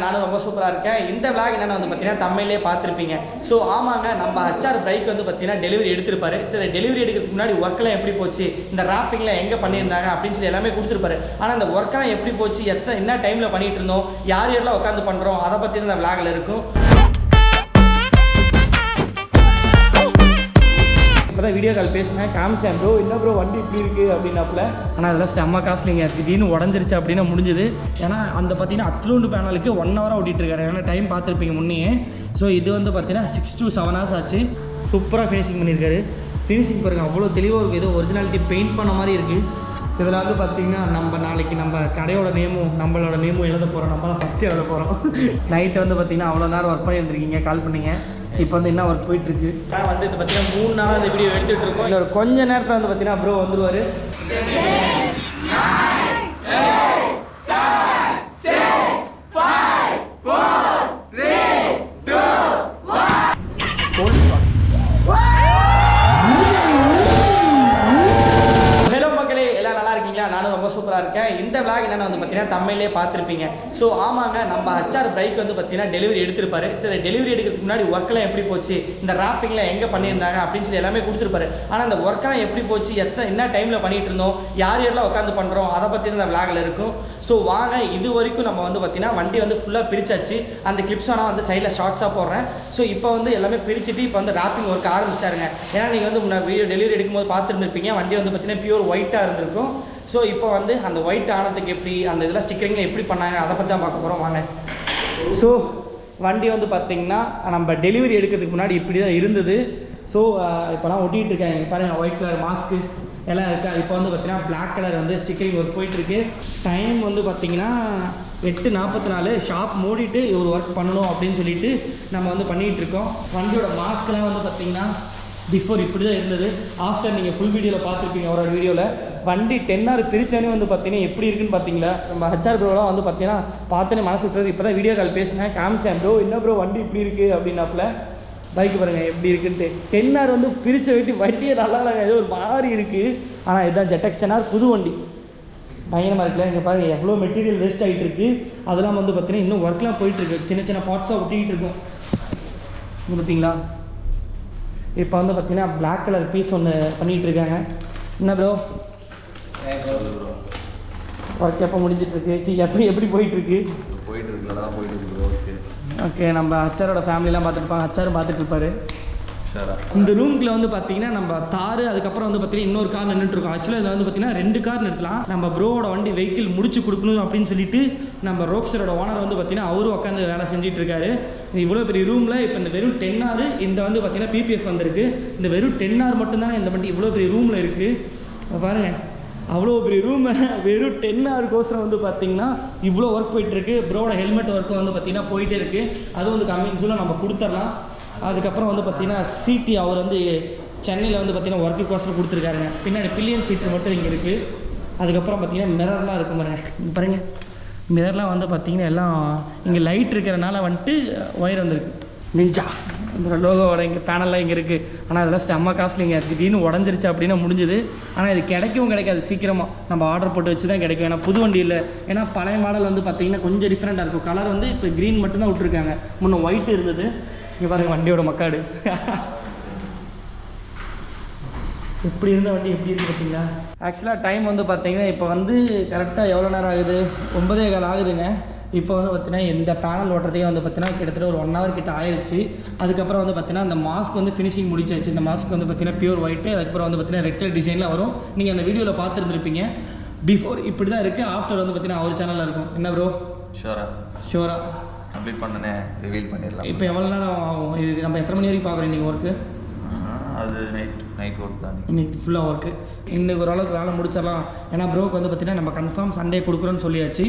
நானும் ரொம்ப சூப்பராக இருக்கேன். இந்த விளாக் என்னென்ன வந்து பார்த்தீங்கன்னா தமிழ்லேயே பார்த்துருப்பீங்க. ஸோ ஆமாங்க, நம்ம ஹச்ஆர் பைக் வந்து பார்த்தீங்கன்னா டெலிவரி எடுத்திருப்பாரு. சரி, டெலிவரி எடுக்கிறதுக்கு முன்னாடி ஒர்க்கெல்லாம் எப்படி போச்சு, இந்த ராப்பிங்லாம் எங்கே பண்ணியிருந்தாங்க அப்படின்னு சொல்லி எல்லாமே கொடுத்துருப்பாரு. ஆனால் அந்த ஒர்க்கெல்லாம் எப்படி போச்சு, என்ன டைமில் பண்ணிட்டு இருந்தோம், யார் யாரெல்லாம் உட்காந்து பண்ணுறோம், அதை பற்றி இந்த விளாகில் இருக்கும். இப்போ தான் வீடியோ கால் பேசினேன், காமிச்சேன். ப்ரோ என்ன ப்ரோ வண்டி இப்படி இருக்குது அப்படின்னாப்புல. ஆனால் அதெல்லாம் செம்ம காஸ்ட்லிங்க. திடீர்னு உடஞ்சிருச்சு அப்படின்னா முடிஞ்சுது. ஏன்னா அந்த பார்த்தீங்கன்னா அத்லூண்டு பேனலுக்கு 1 hour ஓட்டிகிட்ருக்காரு. ஏன்னா டைம் பார்த்துருப்பீங்க முன்னே. ஸோ இது வந்து பார்த்தீங்கன்னா 6 to 7 hours ஆச்சு. சூப்பராக ஃபினிஷிங் பண்ணியிருக்காரு. ஃபினிஷிங் பாருங்கள், அவ்வளோ தெளிவாக இருக்குது. ஏதோ ஒரிஜினாலிட்டி பெயிண்ட் பண்ண மாதிரி இருக்குது. இதில் வந்து பார்த்திங்கன்னா நம்ம நாளைக்கு நம்ம கடையோட நேமும் நம்மளோட நேமும் எழுத போகிறோம். நம்ம தான் ஃபஸ்ட்டு எழுத போகிறோம். நைட்டு வந்து பார்த்திங்கன்னா அவ்வளோ நேரம் ஒர்க் பண்ணியிருந்திருக்கீங்க, கால் பண்ணிங்க. இப்போ வந்து என்ன ஒர்க் போயிட்டுருக்கு. நான் வந்து இது பார்த்தீங்கன்னா 3 நாளாக இந்த வீடியோ எடுத்துகிட்டு இருக்கோம். இன்னொரு கொஞ்ச நேரத்தில் வந்து பார்த்தீங்கன்னா ப்ரோ வந்துடுவார். நானும் ரொம்ப சூப்பராக இருக்கேன். இந்த விளாக் என்னென்ன வந்து பார்த்தீங்கன்னா தமிழ்லேயே பார்த்துருப்பீங்க. ஸோ ஆமாங்க, நம்ம ஹச்ஆர் பைக் வந்து பார்த்தீங்கன்னா டெலிவரி எடுத்திருப்பாரு. சரி, டெலிவரி எடுக்கிறதுக்கு முன்னாடி ஒர்க்கெல்லாம் எப்படி போச்சு, இந்த ராப்பிங்லாம் எங்கே பண்ணியிருந்தாங்க அப்படின்னு சொல்லி எல்லாமே கொடுத்துருப்பாரு. ஆனால் அந்த ஒர்க்கெல்லாம் எப்படி போச்சு, என்ன டைமில் பண்ணிட்டு இருந்தோம், யார் யாரெல்லாம் உட்காந்து பண்ணுறோம், அதை பற்றி இந்த விளாகில் இருக்கும். ஸோ வாங்க, இது வரைக்கும் நம்ம வந்து பார்த்தீங்கன்னா வண்டி வந்து ஃபுல்லாக பிரிச்சாச்சு. அந்த கிளிப்ஸ் ஆனால் வந்து சைடில் ஷார்ட்ஸாக போடுறேன். ஸோ இப்போ வந்து எல்லாமே பிரிச்சுட்டு இப்போ வந்து ராப்பிங் ஒர்க் ஆரம்பிச்சிட்டாருங்க. ஏன்னா நீங்கள் வந்து முன்னாடி வீடியோ டெலிவரி எடுக்கும்போது பார்த்துருந்துருப்பீங்க, வண்டி வந்து பார்த்தீங்கன்னா பியூர் ஒயிட்டாக இருந்திருக்கும். ஸோ இப்போ வந்து அந்த ஒயிட் ஆனதுக்கு எப்படி, அந்த இதெல்லாம் ஸ்டிக்கரிங் எப்படி பண்ணாங்க, அதை பற்றி தான் பார்க்க போகிறோம். வாங்க. ஸோ வண்டி வந்து பார்த்திங்கன்னா நம்ம டெலிவரி எடுக்கிறதுக்கு முன்னாடி இப்படி தான் இருந்தது. ஸோ இப்போலாம் ஒட்டிகிட்டு இருக்காங்க பாருங்கள், ஒயிட் கலர் மாஸ்க்கு எல்லாம் இருக்கா. இப்போ வந்து பார்த்திங்கன்னா பிளாக் கலர் வந்து ஸ்டிக்கரிங் ஒர்க் போயிட்டுருக்கு. டைம் வந்து பார்த்திங்கன்னா 8:44. ஷாப் மூடிட்டு ஒரு ஒர்க் பண்ணணும் அப்படின்னு சொல்லிட்டு நம்ம வந்து பண்ணிகிட்ருக்கோம். வண்டியோட மாஸ்க்கெலாம் வந்து பார்த்திங்கன்னா பிஃபோர் இப்படி தான் இருந்தது. ஆஃப்டர் நீங்கள் ஃபுல் வீடியோவில் பார்த்துருப்பீங்க. ஒரு வீடியோவில் வண்டி 10 hour பிரிச்சானே வந்து பார்த்தீங்கன்னா எப்படி இருக்குன்னு பார்த்தீங்களா. நம்ம ஹச்ஆர் ப்ரோலாம் வந்து பார்த்தீங்கன்னா பார்த்தோன்னே மனசு விட்டுறது. இப்போ தான் வீடியோ கால் பேசினேன், காமிச்சேன். ப்ரோ என்ன ப்ரோ வண்டி இப்படி இருக்குது அப்படின்னாப்புல. பைக் பாருங்கள் எப்படி இருக்குன்ட்டு. 10 hour வந்து பிரித்த வெட்டி வண்டியே நல்லா இல்லைங்க, ஏதோ ஒரு மாதிரி இருக்குது. ஆனால் இதுதான் ZX 10R புது வண்டி, பயங்கரமாக இருக்குல்ல. இங்கே பாருங்கள் எவ்வளோ மெட்டீரியல் வேஸ்ட் ஆகிட்டு இருக்குது. அதெல்லாம் வந்து பார்த்தீங்கன்னா இன்னும் ஒர்க்லாம் போயிட்டுருக்கு. சின்ன சின்ன பார்ட்ஸாக ஒட்டிக்கிட்டு இருக்கும். பார்த்தீங்களா. இப்போ வந்து பார்த்தீங்கன்னா பிளாக் கலர் பீஸ் ஒன்று பண்ணிகிட்டு இருக்காங்க. என்ன ப்ரோ ஒர்க் எப்போ முடிஞ்சிட்ருக்கு, எப்படி போயிட்டுருக்கு? ஓகே, நம்ம ஹச்ஆரோட ஃபேமிலிலாம் பார்த்துருப்பாங்க, ஹச்ஆரும் பார்த்துட்டு இருப்பாரு. இந்த ரூம்குள்ள வந்து பார்த்தீங்கன்னா நம்ம தார், அதுக்கப்புறம் வந்து பார்த்தீங்கன்னா இன்னொரு கார் நின்றுட்டுருக்கோம். ஆக்சுவலாக இதில் வந்து பார்த்தீங்கன்னா 2 கார் நிறுத்தலாம். நம்ம ப்ரோவோட வண்டி வெஹிக்கிள் முடிச்சு கொடுக்கணும் அப்படின்னு சொல்லிட்டு நம்ம ரோக்ஸரோட ஓனர் வந்து பார்த்தீங்கன்னா அவரும் உட்காந்து வேலை செஞ்சுட்டு இருக்காரு. இவ்வளோ பெரிய ரூமில் இப்போ இந்த வெறும் 10 hour, இந்த வந்து பார்த்தீங்கன்னா PPF வந்திருக்கு. இந்த வெறும் 10 hour மட்டும்தான் இந்த வண்டி இவ்வளோ பெரிய ரூமில் இருக்குது. பாருங்கள், அவ்வளோ பெரிய ரூமை வெறும் 10 hour கோசரம் வந்து பார்த்திங்கன்னா இவ்வளோ ஒர்க் போயிட்டுருக்கு. ப்ரோட ஹெல்மெட் ஒர்க்கும் வந்து பார்த்திங்கன்னா போயிட்டே இருக்குது. அதுவும் வந்து கம்மிங் சூழல் நம்ம கொடுத்துடலாம். அதுக்கப்புறம் வந்து பார்த்திங்கன்னா சிடி அவர் வந்து சென்னையில் வந்து பார்த்திங்கன்னா ஒர்க்கு கோசரம் கொடுத்துருக்காருங்க. பின்னாடி பில்லியன் சீட்டு மட்டும் இங்கே இருக்குது. அதுக்கப்புறம் பார்த்திங்கன்னா மிரர்லாம் இருக்கும் பாருங்கள். மிரர்லாம் வந்து பார்த்திங்கன்னா எல்லாம் இங்கே லைட் இருக்கிறனால வந்துட்டு ஒயர் வந்துருக்கு. நிஞ்சா இந்த லோகோவோட இங்கே பேனல்லாம் இங்கே இருக்குது. ஆனால் அதெல்லாம் செம்ம காஸ்ட்லிங்க. திடீர்னு உடஞ்சிருச்சு அப்படின்னா முடிஞ்சுது. ஆனால் இது கிடைக்கவும் கிடைக்காது சீக்கிரமாக. நம்ம ஆர்டர் போட்டு வச்சு தான் கிடைக்கும். ஏன்னா புது வண்டி இல்லை. ஏன்னா பழைய மாடல் வந்து பார்த்திங்கன்னா கொஞ்சம் டிஃப்ரெண்ட்டாக இருக்கும். கலர் வந்து இப்போ க்ரீன் மட்டும்தான் விட்ருக்காங்க. முன்னே ஒயிட் இருந்தது. இங்கே பாருங்கள் வண்டியோட மக்காடு எப்படி இருந்த வண்டி எப்படி இருக்குது பார்த்தீங்களா. ஆக்சுவலாக டைம் வந்து பார்த்தீங்கன்னா இப்போ வந்து கரெக்டாக எவ்வளோ நேரம் ஆகுது, 9:15 ஆகுதுங்க. இப்போ வந்து பார்த்தீங்கன்னா இந்த பேனல் ஓட்டுறதே வந்து பார்த்தீங்கன்னா கிட்டத்தட்ட ஒரு 1 hour கிட்ட ஆயிடுச்சு. அதுக்கப்புறம் வந்து பார்த்தீங்கன்னா அந்த மாஸ்க் வந்து ஃபினிஷிங் முடிச்சாச்சு. இந்த மாஸ்க் வந்து பார்த்தீங்கன்னா பியூர் ஒயிட்டு, அதுக்கப்புறம் வந்து பார்த்தீங்கன்னா ரெட் கலர் டிசைனில் வரும். நீங்கள் அந்த வீடியோவில் பார்த்துருந்துருப்பீங்க. பிஃபோர் இப்படி தான் இருக்குது, ஆஃப்டர் வந்து பார்த்தீங்கன்னா அவர் சேனலில் இருக்கும். என்ன ப்ரோ? ஷோரா கம்ப்ளீட் பண்ணனே ரிவீல் பண்ணிடலாம். இப்போ எவ்வளோ நேரம் ஆகும் இது? நம்ம எத்தனை மணி வரைக்கும் பார்க்குறோம் இன்றைக்கி ஒர்க்கு? அது நைட் ஒர்க் தான். இன்றைக்கி ஃபுல்லாக ஒர்க்கு. இன்றைக்கி ஓரளவுக்கு வேலை முடிச்சிடலாம். ஏன்னா ப்ரோக்கு வந்து பார்த்திங்கன்னா நம்ம கன்ஃபார்ம் சண்டே கொடுக்குறோன்னு சொல்லியாச்சு.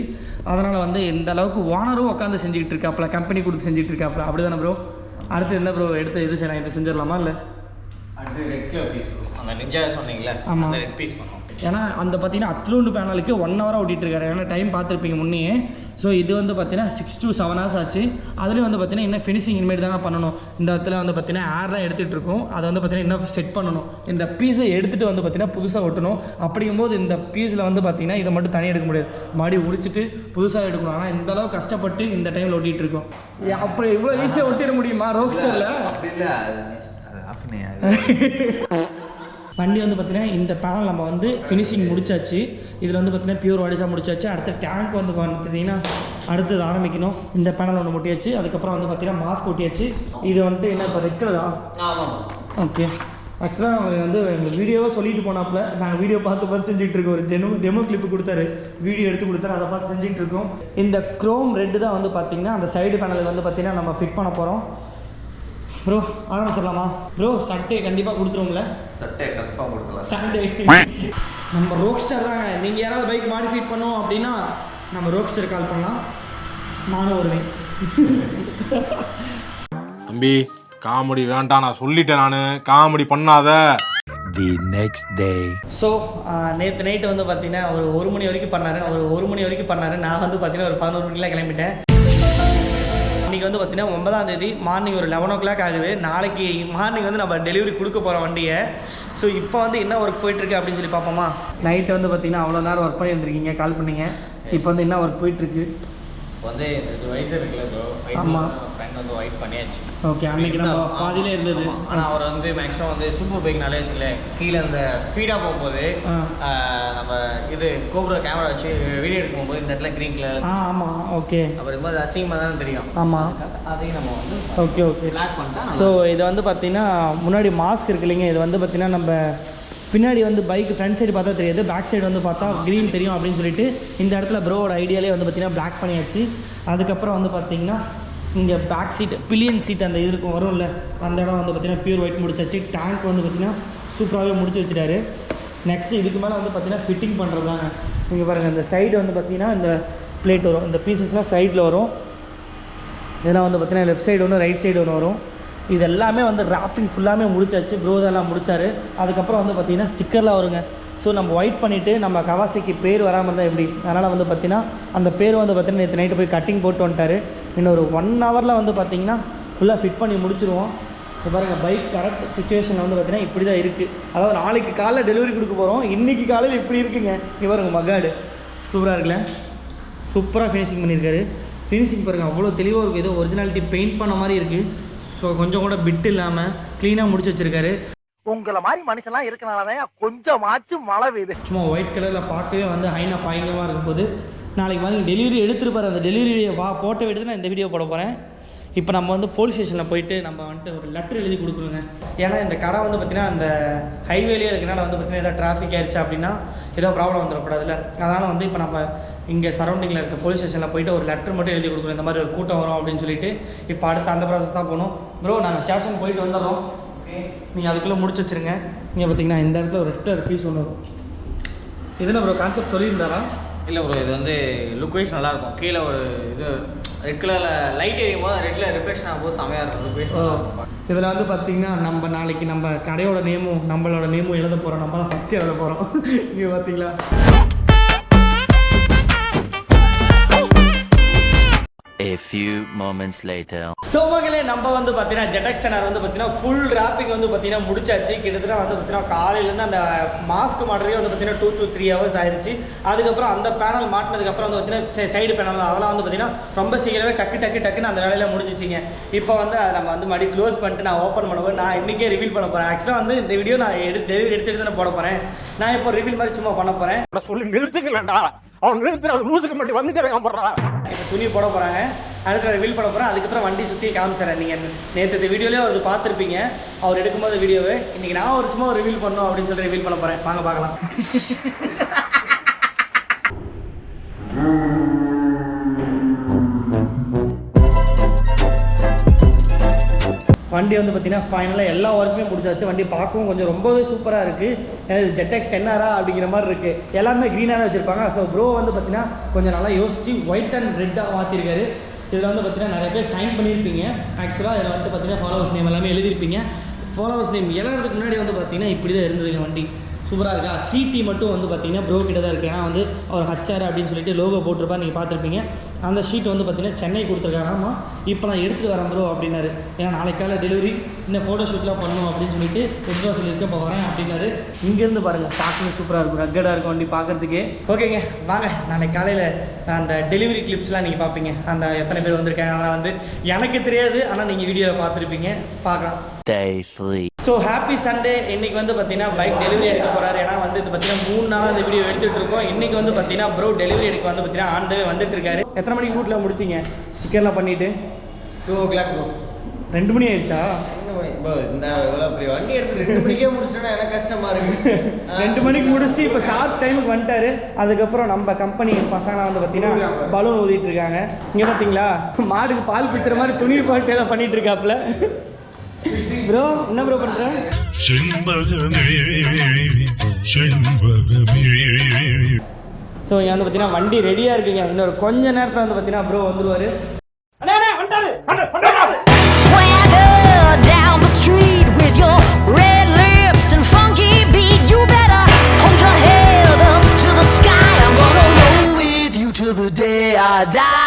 அதனால் வந்து இந்த அளவுக்கு ஓனரும் உட்காந்து செஞ்சுக்கிட்டு இருக்காப்புல, கம்பெனி கொடுத்து செஞ்சுட்டு இருக்காப்புல. அப்படி தானே ப்ரோ? அடுத்து என்ன ப்ரோ எடுத்து இது செய்யலாம், இதை செஞ்சிடலாமா? இல்லை அடுத்து ரெட் கலர் பீஸ் அந்த நிஞ்சா சொன்னீங்களே, ஆமாம், ரெட் பீஸ் பண்ணுவோம். ஏன்னா அந்த பார்த்தீங்கன்னா அத்லூண்டு பேனலுக்கு 1 ஹவராக ஓட்டிகிட்ருக்காரு. ஏன்னா டைம் பார்த்துருப்பீங்க முன்னே. ஸோ இது வந்து பார்த்தீங்கன்னா 6 to 7 hours ஆச்சு. அதுலேயும் வந்து பார்த்தீங்கன்னா இன்னும் ஃபினிஷிங் இனிமேல் தாங்க பண்ணணும். இந்த இடத்துல வந்து பார்த்தீங்கன்னா ஏர்லாம் எடுத்துகிட்டு இருக்கோம். அதை வந்து பார்த்தீங்கன்னா இன்னும் செட் பண்ணணும். இந்த பீஸை எடுத்துகிட்டு வந்து பார்த்தீங்கன்னா புதுசாக ஒட்டணும். அப்படிங்கும்போது இந்த பீஸில் வந்து பார்த்தீங்கன்னா இதை மட்டும் தனியாக எடுக்க முடியாது, மறுபடி உரிச்சிட்டு புதுசாக எடுக்கணும். ஆனால் இந்த அளவு கஷ்டப்பட்டு இந்த டைமில் ஒட்டிகிட்டு இருக்கோம். அப்புறம் இவ்வளோ ஈஸியாக ஒட்டிட முடியுமா ரோக்ஸ்டரில்? அப்படி இல்லை, அது ஆஃப்னே. வண்டி வந்து பார்த்தீங்கன்னா இந்த பேனல் நம்ம வந்து ஃபினிஷிங் முடிச்சாச்சு. இதில் வந்து பார்த்தீங்கன்னா பியூர் வாடிஸாக முடிச்சாச்சு. அடுத்த டேங்க் வந்து பார்த்தீங்கன்னா அடுத்தது ஆரம்பிக்கணும். இந்த பேனல் ஒன்று ஒட்டியாச்சு. அதுக்கப்புறம் வந்து பார்த்தீங்கன்னா மாஸ்க் ஒட்டியாச்சு. இது வந்துட்டு என்ன இப்போ ரெட் கலரா? ஆமாம். ஓகே. ஆக்சுவலாக அவங்க வந்து எங்கள் வீடியோவை சொல்லிட்டு போனாப்புல நாங்கள் வீடியோ பார்த்து செஞ்சுட்டு இருக்கோம். ஒரு டெமோ கிளிப்பு கொடுத்தாரு, வீடியோ எடுத்து கொடுத்தாரு, அதை பார்த்து செஞ்சுட்டு இருக்கோம். இந்த க்ரோம் ரெட்டு தான் வந்து பார்த்தீங்கன்னா அந்த சைடு பேனலுக்கு வந்து பார்த்தீங்கன்னா நம்ம ஃபிட் பண்ண போகிறோம். ப்ரோ ஆரம்பிச்சிடலாமா? ப்ரோ சட்டே கண்டிப்பாக கொடுத்துருவோம்ல? சட்டே கன்ஃபார்ம் கொடுக்கலாம். சண்டே நம்ம ரோக்ஸ்டர் தாங்க. நீங்கள் யாராவது பைக் மாடிஃபை பண்ணோம் அப்படின்னா நம்ம ரோக்ஸ்டர் கால் பண்ணலாம், நானும் வருவேன். தம்பி காமெடி வேண்டாம், நான் சொல்லிட்டேன், நான் காமெடி பண்ணாத. The next day. ஸோ நேற்று நைட்டு வந்து பார்த்தீங்கன்னா ஒரு 1 மணி வரைக்கும் பண்ணார். நான் வந்து பார்த்தீங்கன்னா ஒரு 11 மணிக்கெலாம் கிளம்பிட்டேன். இன்றைக்கி வந்து பார்த்தீங்கன்னா 9ஆம் தேதி மார்னிங் ஒரு 11 o'clock ஆகுது. நாளைக்கு மார்னிங் வந்து நம்ம டெலிவரி கொடுக்க போகிறோம் வண்டியை. ஸோ இப்போ வந்து என்ன ஒர்க் போயிட்டுருக்கு அப்படின்னு சொல்லி பார்ப்போமா? நைட்டு வந்து பார்த்தீங்கன்னா அவ்வளோ நேரம் ஒர்க் பண்ணியிருந்துருக்கீங்க, கால் பண்ணீங்க. இப்போ வந்து என்ன ஒர்க் போயிட்டுருக்கு? வந்து இது வயசு இருக்குல்ல ப்ரோ, ஆமாம் ஃப்ரெண்ட் வந்து ஒயிட் பண்ணியாச்சு. ஓகே, அன்றைக்கி நம்ம பாதியிலே இருந்தது. ஆனால் அவர் வந்து மேக்ஸிமம் வந்து சூப்பர் பைக்னாலே வச்சுக்கல, கீழே அந்த ஸ்பீடாக போகும்போது நம்ம இது கோப்ரா கேமரா வச்சு வீடியோ எடுக்க போகும்போது இந்த இடத்துல க்ரீன் கலர். ஆமாம். ஓகே. அப்புறம் இருக்கும்போது அசிங்கமாக தானே தெரியும். ஆமாம், அதையும் நம்ம வந்து ஓகே பிளாக் பண்ணிட்டா. ஸோ இது வந்து பார்த்தீங்கன்னா முன்னாடி மாஸ்க் இருக்கு இல்லைங்க, இது வந்து பார்த்தீங்கன்னா நம்ம பின்னாடி வந்து பைக் ஃப்ரண்ட் சைடு பார்த்தா தெரியாது, பேக் சைடு வந்து பார்த்தா க்ரீன் தெரியும் அப்படின்னு சொல்லிட்டு இந்த இடத்துல ப்ரோவோட ஐடியாலே வந்து பார்த்தீங்கன்னா பிளாக் பண்ணியாச்சு. அதுக்கப்புறம் வந்து பார்த்தீங்கன்னா இங்கே பேக் சீட் பில்லியன் சீட் அந்த இது இருக்கும் வரும்ல, அந்த இடம் வந்து பார்த்தீங்கன்னா பியூர் ஒயிட் முடிச்சாச்சு. டேங்க் வந்து பார்த்தீங்கன்னா சூப்பராகவே முடிச்சு வச்சுட்டாரு. நெக்ஸ்ட்டு இதுக்கு மேலே வந்து பார்த்தீங்கன்னா ஃபிட்டிங் பண்ணுறது தாங்க. நீங்கள் பாருங்கள், இந்த சைடு வந்து பார்த்தீங்கன்னா இந்த பிளேட் வரும், இந்த பீசஸ்லாம் சைடில் வரும். இதெல்லாம் வந்து பார்த்தீங்கன்னா லெஃப்ட் சைடு ஒன்று, ரைட் சைடு ஒன்று வரும். இது எல்லாமே வந்து ராப்பிங் ஃபுல்லாமே முடிச்சாச்சு. ப்ரோ இதெல்லாம் முடிச்சார். அதுக்கப்புறம் வந்து பார்த்திங்கன்னா ஸ்டிக்கர்லாம் வருங்க. ஸோ நம்ம ஒயிட் பண்ணிவிட்டு நம்ம கவாசிக்கு பேர் வராமல் இருந்தால் எப்படி, அதனால் வந்து பார்த்திங்கன்னா அந்த பேர் வந்து பார்த்திங்கன்னா நேற்று நைட்டு போய் கட்டிங் போட்டு வந்துட்டார். இன்னும் ஒரு 1 hourல வந்து பார்த்திங்கன்னா ஃபுல்லாக ஃபிட் பண்ணி முடிச்சிருவோம். இப்போ பாருங்கள், பைக் கரெக்ட் சுச்சுவேஷனில் வந்து பார்த்திங்கன்னா இப்படி தான் இருக்குது. அதாவது நாளைக்கு காலைல டெலிவரி கொடுக்க போகிறோம், இன்றைக்கி காலையில் இப்படி இருக்குங்க. இங்கே பாருங்க, மகாடு சூப்பராக இருக்குல்ல, சூப்பராக ஃபினிஷிங் பண்ணியிருக்காரு. ஃபினிஷிங் பாருங்கள் அவ்வளோ தெளிவாக இருக்குது, ஏதோ ஒரிஜினாலிட்டி பெயிண்ட் பண்ண மாதிரி இருக்குது. ஸோ கொஞ்சம் கூட பிட் இல்லாமல் க்ளீனாக முடிச்சு வச்சுருக்காரு. உங்களை மாதிரி மனுஷன்லாம் இருக்கனாலதான் கொஞ்சமாச்சும் மழை பெய்யுது. சும்மா ஒயிட் கலரில் பார்க்கவே வந்து ஹைனா பயங்கரமாக இருக்கும் போது நாளைக்கு மாதிரி டெலிவரி எடுத்துருப்பார். அந்த டெலிவரியை போட்டோ எடுத்து நான் இந்த வீடியோ போட போகிறேன். இப்போ நம்ம வந்து போலீஸ் ஸ்டேஷனில் போயிட்டு நம்ம வந்துட்டு ஒரு லெட்டர் எழுதி கொடுக்குறோங்க. ஏன்னா இந்த கடை வந்து பார்த்திங்கன்னா அந்த ஹைவேலேயே இருக்கனால வந்து பார்த்திங்கன்னா ஏதாவது டிராஃபிக் ஆயிடுச்சு அப்படின்னா ஏதோ ப்ராப்ளம் வந்துடக்கூடாதுல்ல. அதனால் வந்து இப்போ நம்ம இங்கே சரௌண்டிங்கில் இருக்க போலீஸ் ஸ்டேஷனில் போயிட்டு ஒரு லெட்டர் மட்டும் எழுதி கொடுக்குறோம், இந்த மாதிரி ஒரு கூட்டம் வரும் அப்படின்னு சொல்லிட்டு. இப்போ அடுத்து அந்த ப்ராசஸ் தான் போகணும். ப்ரோ நாங்கள் ஸ்டேஷன் போயிட்டு வந்துடுறோம், நீங்கள் அதுக்குள்ளே முடிச்சு வச்சுருங்க. நீங்கள் பார்த்தீங்கன்னா இந்த இடத்துல ஒரு ரெக்டர் பீஸ் ஒன்று வரும். இதுனா ப்ரோ கான்செப்ட் சொல்லியிருந்தாரா? இல்லை ப்ரோ, இது வந்து லுக் வைஸ் நல்லாயிருக்கும். கீழே ஒரு இது ரெட் கலரில் லைட் எரியும் போது ரெட்டில் ரிஃப்ளெக்ஷன் ஆகும்போது செமையாக இருக்கும். லுக் வைஸ் இதில் வந்து பார்த்திங்கன்னா நம்ம நாளைக்கு நம்ம கடையோட நேமும் நம்மளோட நேமும் எழுத போகிறோம். நம்ம தான் ஃபஸ்ட்டு எழுத போகிறோம். நீங்கள் பார்த்தீங்களா? A few moments later. So மகளே, நம்ம வந்து பார்த்தீங்கன்னா ZX Tenor வந்து பார்த்தீங்கன்னா ஃபுல் ராப்பிங் வந்து பார்த்தீங்கன்னா முடிச்சாச்சு. கிட்டத்தட்ட வந்து பார்த்தீங்கன்னா காலையிலேருந்து அந்த மாஸ்க் மாட்டுறதே வந்து பார்த்தீங்கன்னா 2 to 3 hours ஆயிடுச்சு. அதுக்கப்புறம் அந்த பேனல் மாட்டினதுக்கப்புறம் வந்து பார்த்தீங்கன்னா சைடு பேனல் அதெல்லாம் வந்து பார்த்தீங்கன்னா ரொம்ப சீக்கிரமே டக்குன்னு அந்த வேலையில் முடிஞ்சிச்சிங்க. இப்போ வந்து நம்ம வந்து மறுபடியும் க்ளோஸ் பண்ணிட்டு நான் ஓப்பன் பண்ணுவேன். நான் இன்றைக்கே ரிவீல் பண்ண போகிறேன். ஆக்சுவலாக வந்து இந்த வீடியோ நான் டெலிவரி எடுத்துகிட்டு தான் போட போகிறேன். நான் இப்போ ரிவீல் மாதிரி சும்மா பண்ண போகிறேன். சொல்லி நிறுத்துக்கலடா, அவன் நிறுத்துற லூசுக்கு மட்டும் வந்துட்டு போடுறான். இப்போ துணி போட போகிறாங்க, அடுத்த ரிவீல் பண்ண போகிறேன். அதுக்கப்புறம் வண்டி சுற்றி காமிச்சிடறேன். நீங்கள் நேற்று வீடியோலேயே அவர் பார்த்துருப்பீங்க, அவர் எடுக்கும்போது வீடியோவை. இன்றைக்கி நான் ஒரு சும்மா ஒரு ரிவீல் பண்ணணும் அப்படின்னு சொல்லி ரிவீல் பண்ண போகிறேன். வாங்க பார்க்கலாம். வண்டி வந்து பார்த்திங்கன்னா ஃபைனலாக எல்லா ஒர்க்குமே முடிச்சாச்சு. வண்டி பார்க்கவும் கொஞ்சம் ரொம்பவே சூப்பராக இருக்குது. ZX Tenor அப்படிங்கிற மாதிரி இருக்குது. எல்லாருமே க்ரீனாக வச்சுருப்பாங்க. ஸோ ப்ரோ வந்து பார்த்திங்கன்னா கொஞ்சம் நல்லா யோசித்து ஒயிட் அண்ட் ரெட்டாக மாற்றிருக்காரு. இதில் வந்து பார்த்திங்கன்னா நிறைய பேர் சைன் பண்ணியிருப்பீங்க. ஆக்சுவலாக இதில் வந்துட்டு பார்த்திங்கன்னா ஃபாலோவர்ஸ் நேம் எல்லாமே எழுதியிருப்பீங்க. ஃபாலோவர்ஸ் நேம் எழுதுறதுக்கு முன்னாடி வந்து பார்த்திங்கன்னா இப்படி தான் இருந்ததுங்க வண்டி. சூப்பராக இருக்கா. சிடி மட்டும் வந்து பார்த்தீங்கன்னா ப்ரோ கிட்ட தான் இருக்குது. ஏன்னா வந்து அவர் ஹச்ஆர் அப்படின்னு சொல்லிட்டு லோகோ போட்டிருப்பா, நீங்கள் பார்த்துருப்பீங்க. அந்த ஷீட் வந்து பார்த்தீங்கன்னா சென்னை கொடுத்துருக்காராமா. இப்போ நான் எடுத்துகிட்டு வரேன் ப்ரோ அப்படின்னாரு. ஏன்னா நாளைக்கு காலை டெலிவரி இந்த ஃபோட்டோ ஷூட்லாம் பண்ணணும் அப்படின்னு சொல்லிட்டு எடுத்துகிட்டு சொல்லியிருக்க, இப்போ வரேன் அப்படின்னாரு. இங்கேருந்து பாருங்கள் பார்க்கணும், சூப்பராக இருக்கும், ரக்கடாக இருக்கும் வண்டி பார்க்குறதுக்கு. ஓகேங்க வாங்க, நாளைக்கு காலையில் அந்த டெலிவரி கிளிப்ஸ்லாம் நீங்கள் பார்ப்பீங்க. அந்த எத்தனை பேர் வந்திருக்காங்க அதெல்லாம் வந்து எனக்கு தெரியாது, ஆனால் நீங்கள் வீடியோவில் பார்த்துருப்பீங்க, பார்க்கலாம். Day 3. So happy Sunday. இன்றைக்கி வந்து பார்த்தீங்கன்னா பைக் டெலிவரி எடுக்க போகிறாரு. ஏன்னா வந்து இது பார்த்தீங்கன்னா 3 நாளாக இந்த வீடியோ எடுத்துகிட்டு இருக்கோம். இன்றைக்கி வந்து பார்த்தீங்கன்னா ப்ரோ டெலிவரி எடுக்க வந்து பார்த்தீங்கன்னா ஆன் த வே வந்துட்டு இருக்காரு. எத்தனை மணிக்கு ஷூட்டில் முடிச்சிங்க ஸ்டிக்கர்லாம் பண்ணிவிட்டு? 2 o'clock ப்ரோ. 2 மணி ஆயிடுச்சா? ப்ரோ இந்த இவ்வளோ பெரிய வண்டி எடுத்து 2 மணிக்கே முடிச்சிட்டோன்னா எனக்கு கஷ்டமாக இருக்குது. 2 மணிக்கு முடிச்சுட்டு இப்போ ஷார்ப் டைமுக்கு வந்துட்டாரு. அதுக்கப்புறம் நம்ம கம்பெனி பசங்களாம் வந்து பார்த்தீங்கன்னா பலூன் ஊதிட்டு இருக்காங்க. இங்கே பார்த்தீங்களா மாடுக்கு பால் பிச்சுற மாதிரி துணி பாட்டு ஏதோ பண்ணிட்டு இருக்காப்புல. ப்ரோ என்ன ப்ரோ பண்ணுற? ஸோ இங்கே வந்து பார்த்தீங்கன்னா வண்டி ரெடியாக இருக்குங்க. இன்னொரு கொஞ்ச நேரத்தில் வந்து பார்த்தீங்கன்னா ப்ரோ வந்துருவார். Swagger down the street with your red lips and funky beat. You better hold your head up to the sky. I'm gonna roll with you till the day I die.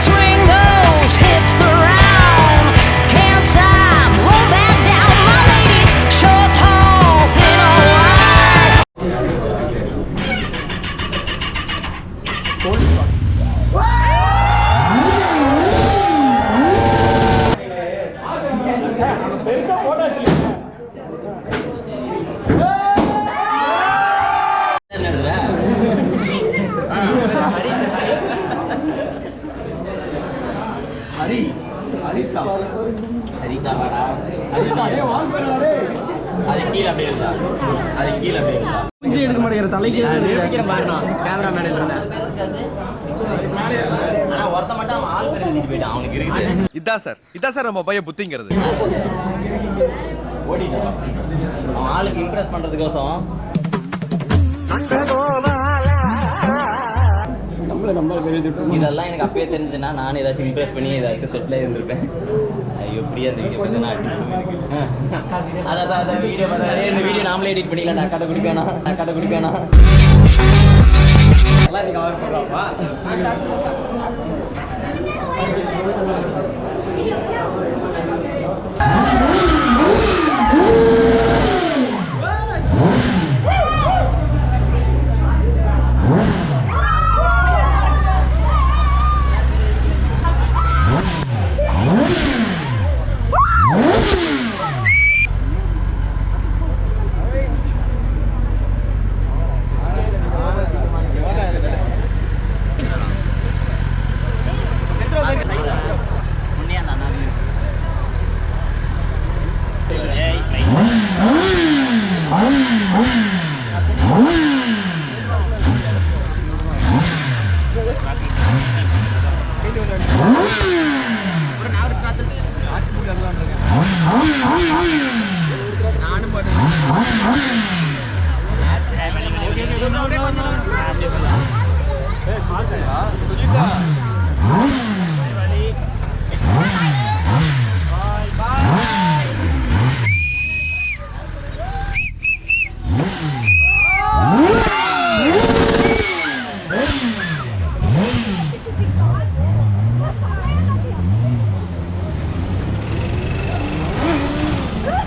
Swing those hips around, can't stop, roll back down. My ladies, short, tall, thin or wide. பெருசாக போட்டாச்சு. குஞ்சு எடுக்க மாட்டேங்கிற தலைக்கு camera man ஒருத்த மட்டும் அவன் ஆள் பேர் எழுதிட்டு போயிட்டான், அவனுக்கு இருக்குது. இதான் சார் நம்ம பையன் புத்திங்கிறது. ஓடிட்டான் அவன் ஆளுக்கு இம்ப்ரெஸ் பண்ணுறதுக்கோசம். இதெல்லாம் எனக்கு அப்பயே தெரிஞ்சுன்னா நானும் ஏதாச்சும் இம்ப்ரெஸ் பண்ணி ஏதாச்சும் செட்டில் இருந்திருப்பேன். ஐயோ பிரியா இந்த வீடியோ பார்த்து நான் அதான் வீடியோ பார்த்தாலே இந்த வீடியோ நாமளே எடிட் பண்ணிக்கலாம். நான் கடை குடிக்கணும் எல்லாம் நீங்கள் கவர் பண்ணுறாப்பா.